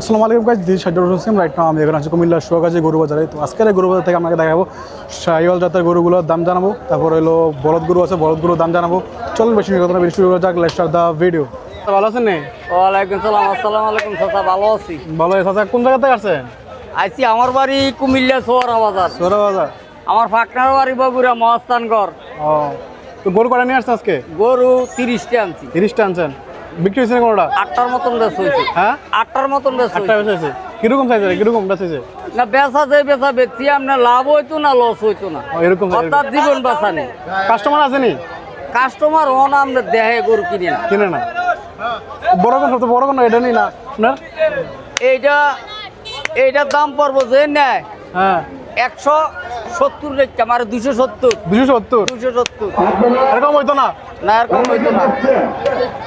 আসসালামু আলাইকুম guys, this Saidur Hossain. Right now আমি এখন আছি কুমিল্লা সোয়াগাজী গরু বাজারে। তো আজকের এই গরু বাজার থেকে আপনাকে দেখাবো শাহিওয়াল জাতের গরুগুলোর দাম জানাবো, তারপর হলো বলদ গরু আছে, বলদ গরুর দাম জানাবো। চলুন বেশি কথা না বেশি শুরু করা যাক। Let's start the video. ভালো আছেন নে? ওয়ালাইকুম সালাম। আসসালামু আলাইকুম চাচা, ভালো আছি। ভালো আছে চাচা। কোন জায়গা থেকে আসছেন? আইছি আমার বাড়ি কুমিল্লা সোয়ারা বাজার। সোরা বাজার। আমার ফাকনার বাড়ি বগুড়া মহাস্থানগড়। ও, তো গরু কটা নিয়ে আসছেন আজকে? গরু 30টা আনছি। 30টা আনছেন? বিক্রি হয়েছে না কোনোটা? 8টার মতন বেচ হয়েছে। হ্যাঁ, 8টার মতন বেচ 8টা হয়েছে। বেচেছে। কিরকম সাইজের, কিরকম বেচেছে? না বেচা যে বেচা বেচছি, আপনার লাভ হইতো না লস হইতো না, ও, এরকম অর্থাৎ জীবন বাঁচা নেই। কাস্টমার আসেনি? কাস্টমার অন আমরা দেহে গরু কিনে না। কিনে না? বড় কোন, সবচেয়ে বড় কোন এটা নেই না আপনার? এইটার দাম পড়বো যে নেয় হ্যাঁ, 170 রেখা, মানে 270। 270। 270 এরকম হইতো না? না, এরকম হইতো না।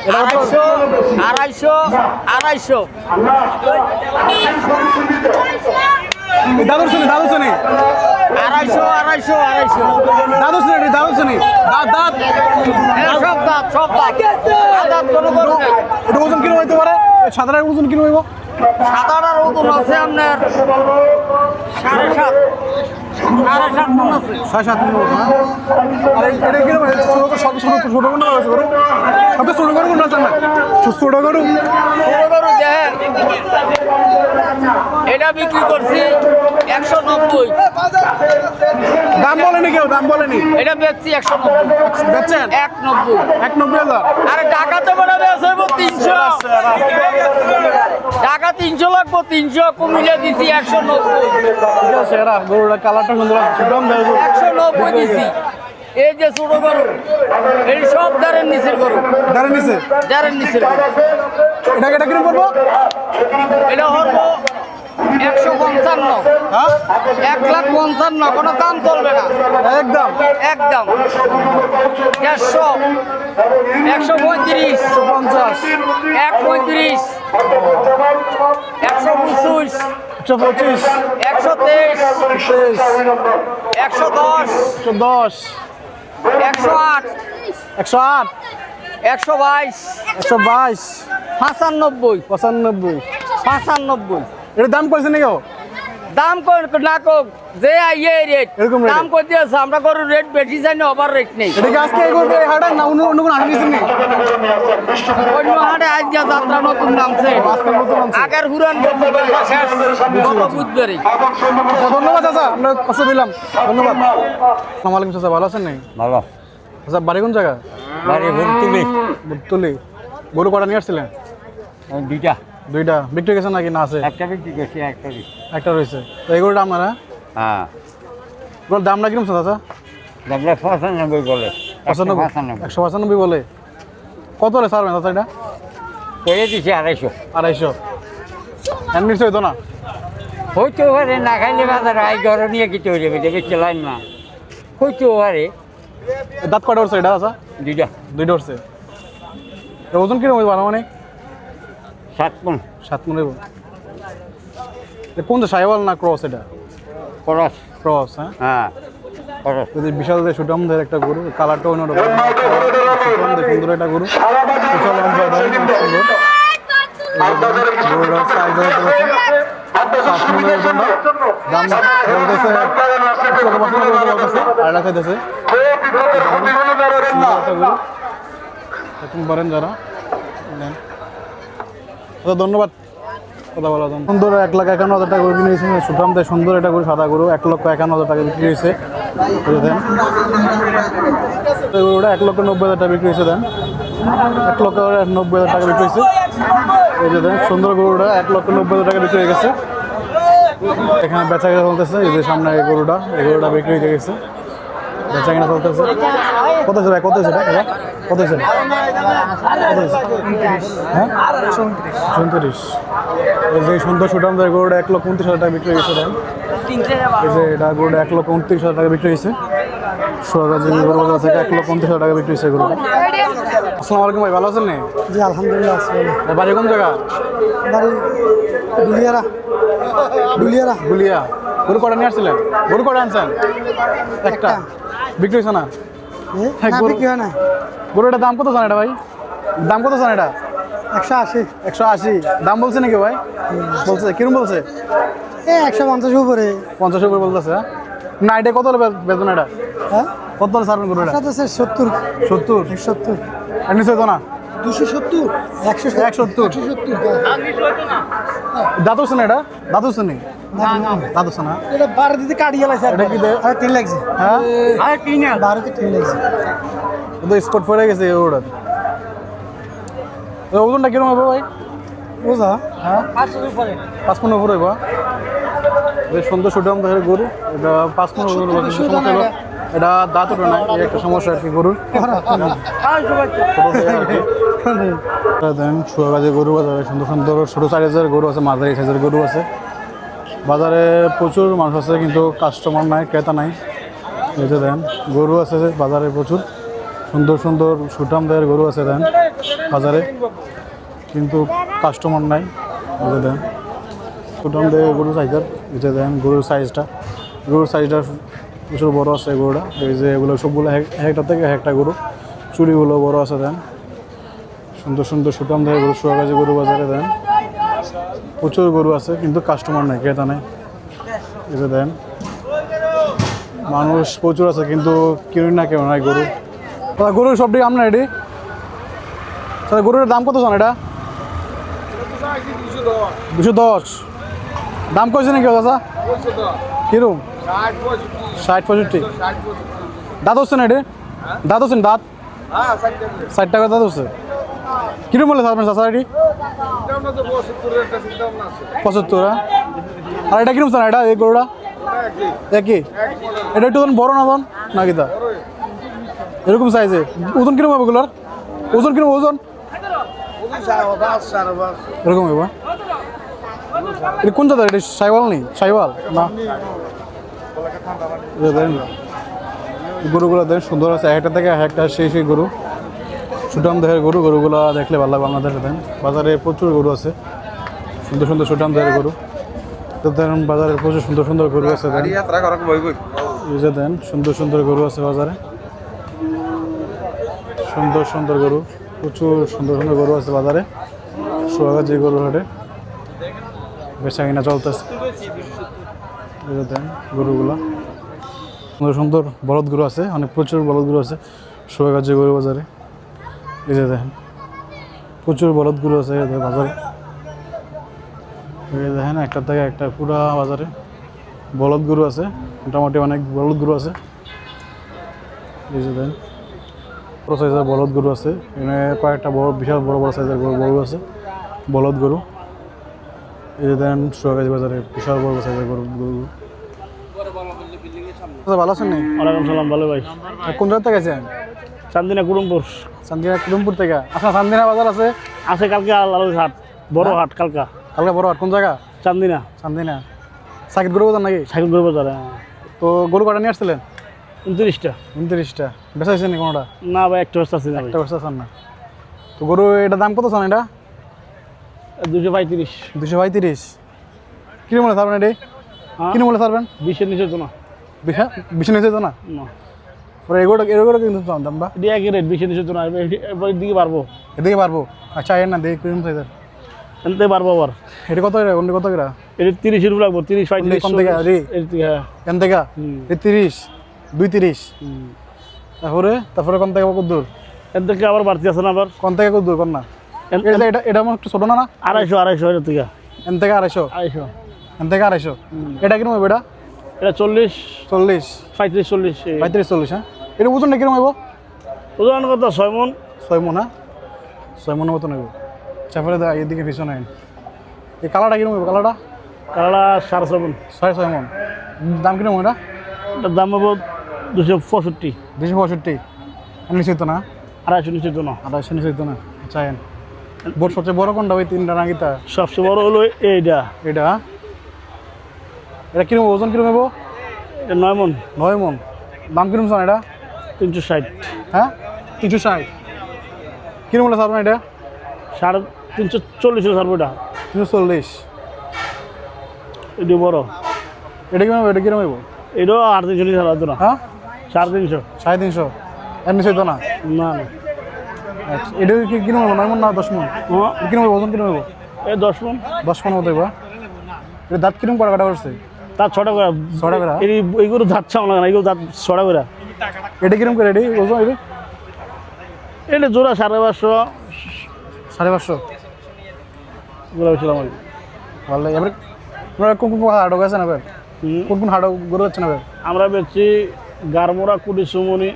250, 250, 250। দাদুর শুনি, দাদুর শুনি, 250, 250, 250। দাদুর শুনি, দাদুর শুনি। দাঁত দাঁত সব দাঁত, সব দাঁত। দাঁত কোনো গরু নেই। এটা ওজন কিরকম হইতে পারে? সাধারণ ওজন কিরকম হইব? সাদাটার ওজন আছে আপনার 7.5, 7.5 মণ আছে। 6-7 মিনিট মতো না? আর এটা কিরকম? ছোট কোনটা আছে গরু? সবচেয়ে ছোট গরু কোনটা আছে? ছোট গরু? ছোট গরু দেখেন, এটা বিক্রি করছি 190। দাম বলেনি কেউ? দাম বলেনি? এটা বেচছি 190। বেচছেন 190। 190,000? আরে ঢাকাতে বলে বেচ হইব 300। টাকা 300 লাগবো, 300 কমিয়ে দিছি 190। ঠিক আছে, এরা গরুটা কালারটা সুন্দর আছে। দাম দেয় 190 দিছি। এই যে ছোট গরু, এই সব দাঁড়ের নিচের গরু, দাঁড়িয়ে নিছে। দাঁড়ের নিচের গরু। এটা কিরকম করবো? এটা হলো 155। হ্যাঁ, 1,55,000, কোনো দাম চলবে না, একদম একদম 150, 135, 50, 135, 125, 125, 123, 110, 110, 108, 108, 122, 122, 95, 95। 95। এটার দাম কইছে নাকি? দাম না কোক যে আইয়ে রেট, এরকম rate? দাম কই দিয়েছে। আমরা গরুর রেট বেশি জানি, ওভার রেট নেই। এটা কি আজকে এই গরুটা এই হাটে না অন্য কোনো হাটে নিছেন নাকি? অন্য হাটে আজ যা যাত্রা নতুন নামছে, আজকে নতুন আনছে। আগের হুরান বছর বেচা শেষ গত বুধবারই। আচ্ছা, ধন্যবাদ চাচা, আমরা কষ্ট দিলাম। ধন্যবাদ। আসসালামু আলাইকুম চাচা, ভালো আছেন নাকি? ভালো আচ্ছা, বাড়ি কোন জায়গা? বাড়ি ভর্তুলি তুলি। গরু কটা নিয়ে আসছিলেন? দুইটা, দুইটা বিক্রি গেছে নাকি না আছে? একটা বিক্রি করছি, একটা বিক্রি। একটা রয়েছে। তো এই গরুটা আপনারা হ্যাঁ, গরুর দামটা কিরকম চাচা? দেখলে 95 বলে, 95, 95 195 বলে। কত হলে ছাড়বেন চাচা এটা? করে দিছি 250। 250। এমনি হইতো না? হইতে পারে, না খাইলে বাজার আই ঘরে নিয়ে কি তৈরি হবে, দেখে চালাই না। হইতে পারে। দাঁত কটা উঠছে এটা চাচা? দুইটা, দুইটা উঠছে। এর ওজন কিরকম হইব মানে? 7 মণ 7 মণ হইব। কোন যে শাহিওয়াল না ক্রস? এটা খরচ। ক্রস। হ্যাঁ, হ্যাঁ, খরচ। যদি বিশাল যে সুটামদের একটা গরু, কালারটা অন্যরকম, সুন্দর একটা গরু, বিশাল লম্বা দেয়, সুন্দর। গরুটার সাইজ হতে পারছে 7 মণের ওজন। দাম বলতেছে 1,95,000 বলতেছে, আর রাখা দিতেছে। একটা গরু এখন পারেন যারা নেন। আচ্ছা, ধন্যবাদ। কথা বলা সুন্দর 1,51,000 টাকা গরু কিনে দিয়েছেন সুঠামতে। সুন্দর একটা গরু, সাদা গরু, 1,51,000 টাকা বিক্রি হয়েছে। বুঝলেন, গরুটা 1,90,000 টাকা বিক্রি হয়েছে। দেন 1,90,000 টাকা বিক্রি হয়েছে। এই যে দেন সুন্দর গরুটা 1,90,000 টাকা বিক্রি হয়ে গেছে। এখানে বেচা কেনা চলতেছে। এই যে সামনে এই গরুটা বিক্রি হয়ে গেছে, বেচা কেনা চলতেছে। কত হয়েছে ভাই? কত হয়েছে এটা? কত হয়েছে? হ্যাঁ, 37। এই যে সুন্দর সুঠামদের গরুটা 1,29,000 টাকা বিক্রি হয়েছে। দেন এই যে এটা গরুটা 1,29,000 টাকা বিক্রি হয়েছে। সোয়াগাজী গরু বাজার থেকে 1,29,000 টাকা বিক্রি হয়েছে গরুটা। আসসালামু আলাইকুম ভাই, ভালো আছেন নি? জি আলহামদুলিল্লাহ আছি। বাড়ি কোন জায়গা? বাড়ি দুলিয়ারা। দুলিয়ারা। গুলিয়া। গরু কটা নিয়ে আসছিলেন? গরু কটা আনছেন? একটা। বিক্রি হয়েছে না? না বিক্রি হয় না। গরুটার দাম কত জান এটা ভাই? দাম কত জান এটা? 180 180 দাম বলছে নাকি ভাই? বলছে কিরম বলছে? 150 উপরে। 50 উপরে বলতেছে। হ্যাঁ না, এটা কত বেতন? এটা হ্যাঁ কত সার্ভেন করবে? সাথে 70 70 70 আর নিচে তো না 270 170 দাঁত হচ্ছে না? এটা দাঁত হচ্ছে নি? দাঁত হচ্ছে না। এটা 12 দিতে কাটি গেলাছে। এটা কি আর 3 লাগছে। হ্যাঁ আর কি না 12 তে 3 লাগছে। তো স্পট পড়ে গেছে ওটা। তো ওজনটা কিরকম হবে ভাই? বুঝা হ্যাঁ 500 উপরে 5 উপরে হইব। বেশ সুন্দর ছোট আমাদের গরু। এটা 5 গরু সমস্যা হলো এটা দাঁত ওঠে না, এই একটা সমস্যা আর কি গরুর। দেন শুয়াগাজে গরু বাজারে সুন্দর সুন্দর ছোটো সাইজের গরু আছে, মাঝারি সাইজের গরু আছে। বাজারে প্রচুর মানুষ আছে কিন্তু কাস্টমার নাই, ক্রেতা নাই। এই যে দেন গরু আছে বাজারে প্রচুর সুন্দর সুন্দর সুঠাম দেয়ের গরু আছে দেন বাজারে, কিন্তু কাস্টমার নাই। এই যে দেন সুঠাম দেয়ের গরু সাইজের। এই যে দেন গরুর সাইজটা প্রচুর বড় আছে গরুটা। এই যে এগুলো সবগুলো একটা থেকে একটা গরু, চুড়িগুলো বড় আছে দেন। সুন্দর সুন্দর সুঠাম দেয় গরু শুয়াগাজী গরু বাজারে দেন প্রচুর গরু আছে কিন্তু কাস্টমার নাই, ক্রেতা নাই। এই যে দেন মানুষ প্রচুর আছে কিন্তু কিনুন না কেউ নাই গরু। গরুর সবটি আপনার এটি গরুর দাম কত চান? এটা 210 দাম কইছে নাকি দাদা? কিরম 60-65 দাঁত হচ্ছে না? এটি দাঁত হচ্ছে দাঁত 60 টাকা দাঁত হচ্ছে। কিরম বলে থাকবেন চাষা? এটি 75। আর এটা কিরম চান? এটা এই গরুটা একই? এটা একটু বড় না তখন নাকি তা এরকম সাইজে? ওজন কিরম হবে এগুলোর? ওজন কিরম? ওজন এরকম হইব। এটা কোন জায়গা? এটা সাইওয়াল নেই? সাইওয়াল না গরুগুলো দেন সুন্দর আছে, একটা থেকে একটা সেই গরু সুঠাম দেহের গরু। গরুগুলো দেখলে ভালো লাগবে আমাদের। দেন বাজারে প্রচুর গরু আছে, সুন্দর সুন্দর সুঠাম দেহের গরু। দেন বাজারে প্রচুর সুন্দর সুন্দর গরু আছে দেন। এই যে দেন সুন্দর সুন্দর গরু আছে বাজারে, সুন্দর সুন্দর গরু, প্রচুর সুন্দর সুন্দর গরু আছে বাজারে শুয়াগাজী গরুর হাটে। বেচা কিনা চলতেছে। এই যে দেন গরুগুলো সুন্দর সুন্দর বলদ গরু আছে, অনেক প্রচুর বলদ গরু আছে শুয়াগাজী গরু বাজারে। এই যে দেখেন প্রচুর বলদ গরু আছে বাজারে। এই দেখেন একটা থেকে একটা পুরা বাজারে বলদ গরু আছে, মোটামুটি অনেক বলদ গরু আছে। এই যে দেখেন বড় সাইজের বলদ গরু আছে, এখানে কয়েকটা বড় বিশাল বড় বড় সাইজের গরু আছে বলদ গরু। এই যে দেখেন শুয়াগাজী বাজারে বিশাল বড় সাইজের গরু। ভালো আছেন নি? ওয়ালাইকুম সালাম, ভালো ভাই। কোন জায়গা থেকে আছেন? চান্দিনা কুড়ুমপুর। চান্দিনা কুড়ুমপুর থেকে? আচ্ছা চান্দিনা বাজার আছে আছে কালকে আলাদা হাট, বড় হাট কালকা। কালকে বড় হাট কোন জায়গা? চান্দিনা। চান্দিনা সাকিব গরু বাজার নাকি? সাইকেল গরু বাজার। তো গরু কটা নিয়ে আসছিলেন? 29টা। 29টা বেচা হয়েছে নি কোনোটা? না ভাই, একটা বস্তা আছে না ভাই। একটা বেচা চান না? তো গরু এটা দাম কত চান? এটা 235। 235 কিরম মনে থাকবেন? এটি কিরম মনে থাকবেন? 20-এর নিচে তো না। 20 নিচে তো না? না পরে এগুলো কিন্তু দাম বা এটি একই রেট, 20-এর নিচে তো না। এরপর দিকে পারবো, এদিকে পারবো। আচ্ছা এর না দেখি কিরম সাইজের এনতে পারবো আবার। এটা কত অন্য কত কিরা? এটি 30 রুপি লাগবো, 30-35। কোন থেকে? হ্যাঁ এন থেকে 30 230। তারপরে কোন থেকে কত দূর? এর থেকে আবার বাড়তি আছে না আবার। কোন থেকে কত দূর? কোন না এটা আমার একটু ছোট না? 250 এর থেকে। এন থেকে 250? এন থেকে 250? এটা কিরম হবে? এটা 40 35 40। 40। হ্যাঁ এটা ওজনটা কিরম হইব? ওজন কত? 6 মণ। 6 মণ? হ্যাঁ 6 মণের মতো নেব। চাপড়ে দেয় এদিকে পিছনে। এই কালারটা কিরম হবে? কালারটা কালারটা 6.5 মণ। 6.5 মণ। দাম কিরম? এটা এটার দাম হবো 265। 265 নিশ্চিত না? 250 নিচে তো না। 250 নিশ্চিত না? চাইন সবচেয়ে বড় কোনটা? ওই তিনটা নাকিতা? সবচেয়ে বড় হলো এইটা। এটা কিরম ওজন কিরম হবো? এটা 9 মণ। 9 মণ। দাম কিরম চান? এটা 360। হ্যাঁ 360 কিরম বলে স্যার? এটা 340 ছাড়বো। এটা 340। এটি বড়। এটা কিরম? এটা কিরম হইব? এটাও 350 নিচে ছাড়া তো না। হ্যাঁ 350। 350 এর নিশ্চিত না? না না। আচ্ছা এটা কি কিনো 9 মন না 10 মন হ্যাঁ কিনো ওজন কিনো হইব এই 10 মন 10 মন মতো হইব এটা দাঁত কিরম করা কাটা করছে তার 6 টাকা 6 টাকা এইগুলো দাঁত চাও না এইগুলো দাঁত 6 টাকা এটা কিরম করে এটি ওজন এটা এটা জোড়া 550 550 জোড়া ছিলাম আর কি। ভালো এবার আপনারা কোন কোন হাট আছে না ভাই হুম। কোন কোন হাট গরু আছে না ভাই আমরা বেচছি গারমোড়া কুটি সুমনি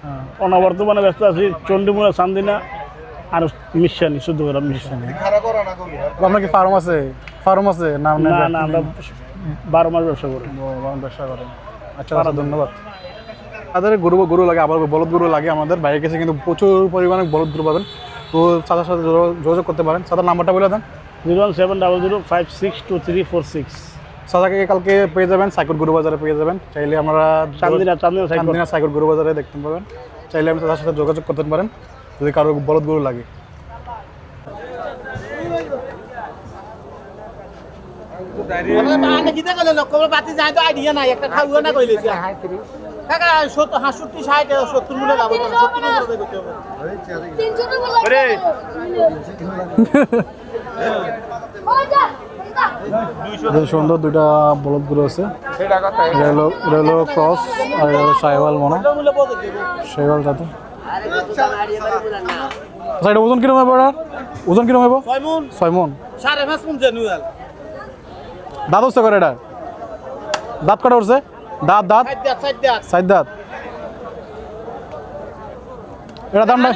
হ্যাঁ অনবর্তমানে ব্যস্ত আছি চণ্ডীমুড়া চান্দিনা আর মিশানি শুদ্ধ করে মিশানি আপনার কি ফার্ম আছে নাম না না আমরা 12 মাস ব্যবসা করি ব্যবসা করেন আচ্ছা দাদা ধন্যবাদ তাদের গরু লাগে আবার বলদ গরু লাগে আমাদের বাইরে কাছে কিন্তু প্রচুর পরিমাণে বলদ গরু পাবেন তো সাদার সাথে যোগাযোগ করতে পারেন সাদার নাম্বারটা বলে দেন 01700562346 সাদাকে কালকে পেয়ে যাবেন সাইকুর গরু বাজারে পেয়ে যাবেন চাইলে আমরা চান্দিনা সাইকেল চান্দিনা সাইকুর গরু বাজারে দেখতে পাবেন চাইলে আপনি তাদের সাথে যোগাযোগ করতে পারেন যদি কারো বলদ গরু লাগে বাতি যায় তো আইডিয়া নাই একটা খাওয়া না কইলে কাকা 65 60 70 মূল্য লাভ 70 মূল্য করতে হবে সুন্দর দুইটা বলদ গরু আছে রেলো ক্রস আর শাইওয়াল মনে শাইওয়াল সাথে আচ্ছা এটা ওজন কিরম হবে ওজন কিরম হবে 6 মণ 6 মন 5.5 মণ জেনুয়াল দাঁত হচ্ছে করে এটা দাঁত কটা উঠছে দাঁত সাইড দাঁত এটা দামটা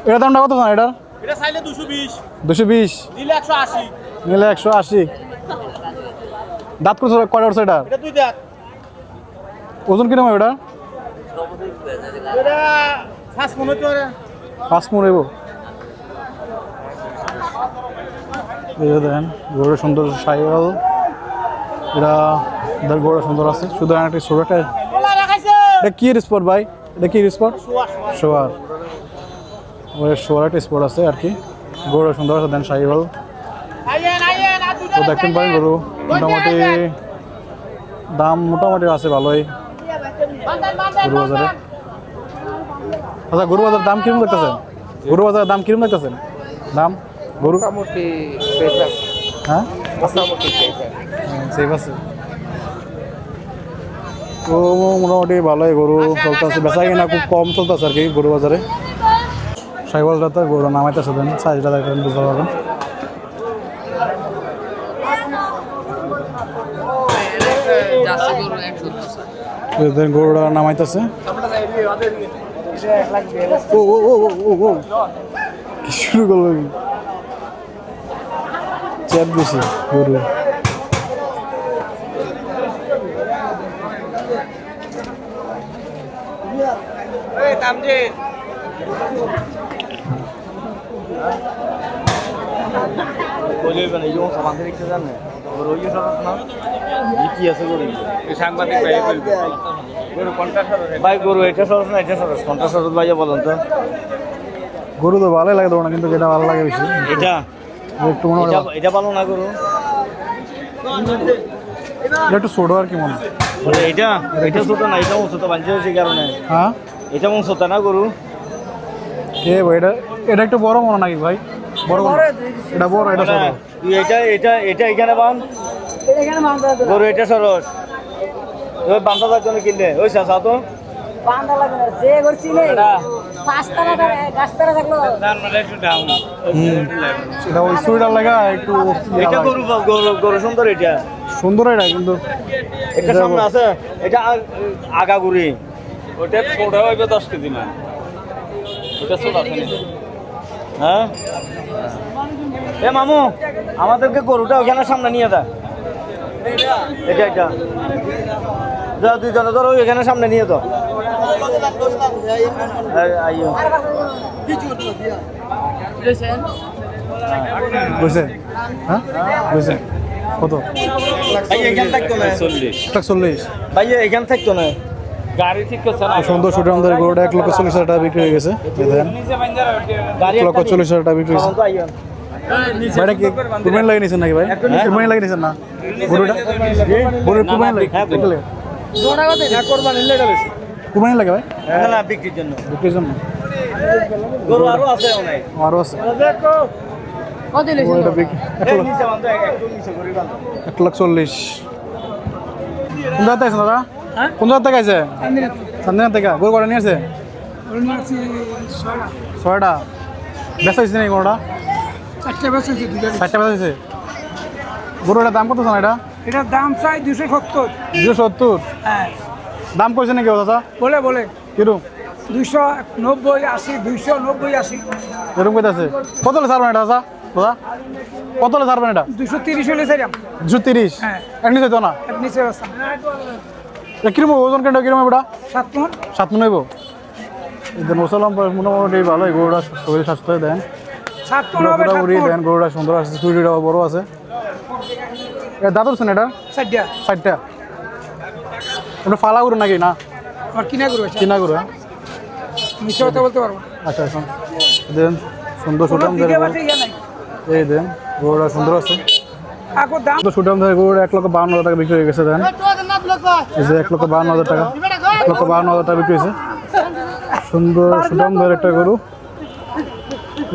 এটা দামটা কত না এটা এটা চাইলে 220 220 দিলে 180 নিলে 180 দাঁত করছে কটা উঠছে এটা এটা দুই দাঁত ওজন কিরম হবে এটা এটা 5 মণ হইতো 5 মন হইব এই যে দেখেন গরুটা সুন্দর সাইওয়াল এটা গরুটা সুন্দর আছে শুধু একটা ছোটটা বলা রাখাইছে এটা কি স্পট ভাই এটা কি স্পট শোয়ার ওই শোয়ার একটা স্পট আছে আর কি গরুটা সুন্দর আছে দেন সাইওয়াল আইয়েন আর দুইটা তো দেখতে পারেন গরু মোটামুটি দাম মোটামুটি আছে ভালোই গরু বাজারে আচ্ছা গরু বাজারের দাম কিরকম দেখতেছেন গরু বাজারের দাম কিরকম দেখতেছেন দাম গরু মোটামুটি হ্যাঁ মোটামুটি সেফ আছে তো মোটামুটি ভালোই গরু চলতেছে বেচা কিনা খুব কম চলতেছে আর কি গরু বাজারে সাইকেলটা তো গরু নামাইতেছে দেন সাইজটা দেখেন বুঝতে পারবেন গরুটা নামাইতেছে ও ও ও ও ও কি শুরু করলো চ্যাট বেশি গরু ভাই গরু এটা সরস না এটা সরস কোনটা সরস ভাইয়া বলেন তো গরু তো ভালোই লাগে তোমার কিন্তু যেটা ভালো লাগে বেশি এটা একটু মনে হয় এটা ভালো না গরু এটা একটু ছোট আর কি মনে হয় এটা এটা ছোট না এটা ছোট বাঞ্চে হয়েছে কারণে হ্যাঁ এটা মন ছোট না গরু কে ভাই এটা এটা একটু বড় মনে নাকি ভাই বড় মনে? এটা বড় এটা ছোট তুই এটা এটা এটা এখানে বান গরু এটা সরস ওই বান্ধা তার জন্য কিনলে ওই চাষা তো বান্দা লাগে না যে করছিলে পাঁচতলা গাছতলা থাকলো এটা ওই সুইটার লাগা একটু এটা গরু গরু গরু সুন্দর এটা সুন্দর এটা কিন্তু এটা সামনে আছে এটা আগা গুড়ি ওটা ছোট হইবে 10 কেজি না ওটা ছোট আছে হ্যাঁ এ মামু আমাদেরকে গরুটা ওখানে সামনে নিয়ে যা এটা এটা যা তুই জানো ধরো এখানে সামনে নিয়ে তো আইও বুঝছে হ্যাঁ বুঝছে কত ভাই এখানে থাকতো না 40 ভাই এখানে থাকতো না গাড়ি ঠিক করছে না সুন্দর সুটে আমাদের গরুটা 1,40,000 টাকা বিক্রি হয়ে গেছে দেখেন গাড়ি 1,40,000 টাকা বিক্রি হয়েছে তো আইও ভাইটা কি কুরবানি লাগিয়ে নিয়েছেন নাকি ভাই কুরবানি লাগিয়ে নিয়েছেন না গরুটা গরুর কুরবানি লাগিয়ে কুরবানি লাগে ভাই না না বিক্রির জন্য বিক্রির জন্য গরু আরো আছে অনেক আরও আছে কত লইছেন ওইটা বিক্রি এই নিচে বান্ধব একটু নিচে করে বান্ধব 1,40,000 কোন জায়গা থেকে দাদা কোন জায়গা থেকে আছে চান্দিনা থেকে গরু কটা নিয়ে আসছে ছয়টা বেচা হয়েছে নাকি কোনোটা 4টা বেচা হয়েছে গরুটার দাম কত শোনা এটা এটার দাম চাই 270। 270 হ্যাঁ দাম কইছে নাকি দাদা বলে বলে কিরকম 290 80 290 80 এরকম কইতাছে কত হলে ছাড়বেন এটা দাদা দাদা কত হলে ছাড়বেন এটা 230 হলে চাইলাম 230 হ্যাঁ। এক নিচে তো না নিচে বসা কিরকম ওজন কেন কিরকম এটা 7 মণ 7 মন হইব এদের মুসলমান মোটামুটি ভালোই গরুটা শরীর স্বাস্থ্য দেন 7 মণ হবে 7 উড়িয়ে মণ দেন গরুটা সুন্দর আছে চুরিটাও বড় আছে দাঁত উঠছেন এটা 60টা 60টা এটা ফালা গরু নাকি না আর কিনা করব কিনা গরু হ্যাঁ মিছে কথা বলতে পারবো না আচ্ছা এখন দেন সুন্দর সুটাম দিকে বাসে ইয়া নাই এই দেন গরুটা সুন্দর আছে আকো দাম সুন্দর সুটাম ধরে গরুটা 1,52,000 টাকা বিক্রি হয়ে গেছে দেন এই যে 1,52,000 টাকা 1,52,000 টাকা বিক্রি হয়েছে সুন্দর সুটাম ধরে একটা গরু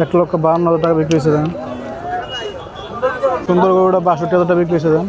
1,52,000 টাকা বিক্রি হয়েছে দেন সুন্দর গরুটা 62,000 টাকা বিক্রি হয়েছে দেন